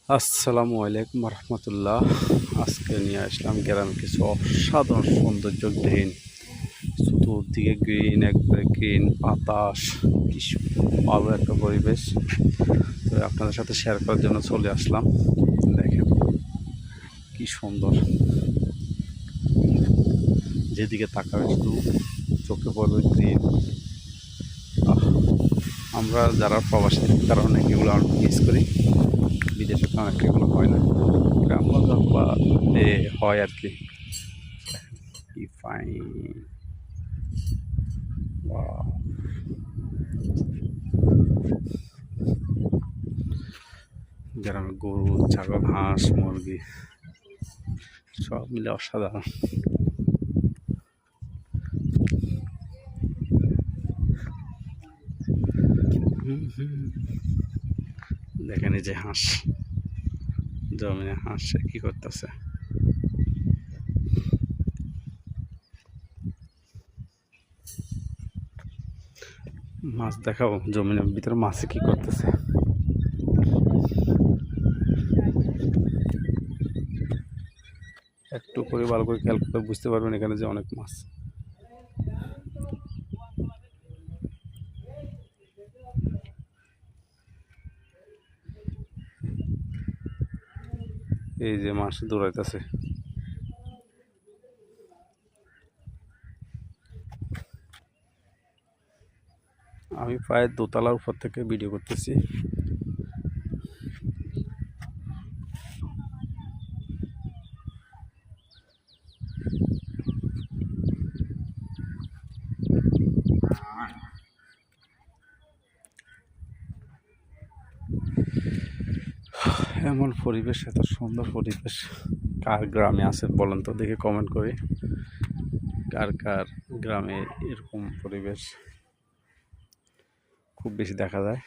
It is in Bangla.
আসসালামু আলাইকুম রহমতুল্লাহ। আজকে নিয়ে আসলাম গ্রামে কিছু অসাধারণ সৌন্দর্য গ্রিন, চতুর্দিকে গ্রিন, একবারে গ্রিন বাতাস, কি ভালো একটা পরিবেশ। তো আপনাদের সাথে শেয়ার করার জন্য চলে আসলাম। দেখেন কি সুন্দর, যেদিকে তাকাবে শুধু চোখে পড়বে গ্রিন। আমরা যারা প্রবাসী তারা অনেক এগুলো মিস করি, বিদেশে তো অনেক এগুলো হয় না, গ্রামগঞ্জ বা হয় আর কি। কি ফাইন, গ্রামে গরু, ছাগল, হাঁস, মুরগি সব মিলে অসাধারণ। দেখেন এই যে হাঁস, জমিনে হাঁস কি করতেছে। মাছ দেখাবো, জমিনের ভিতরে মাছে কি করতেছে। একটু করে ভালো করে খেয়াল করতে বুঝতে পারবেন এখানে যে অনেক মাছ। এই যে মাছ দৌড়াইতেছে। আমি প্রায় দোতলার উপর থেকে ভিডিও করতেছি। এমন পরিবেশ, এত সুন্দর পরিবেশ কার গ্রামে আছে বলেন তো দেখে, কমেন্ট করে কার কার গ্রামে এরকম পরিবেশ খুব বেশি দেখা যায়।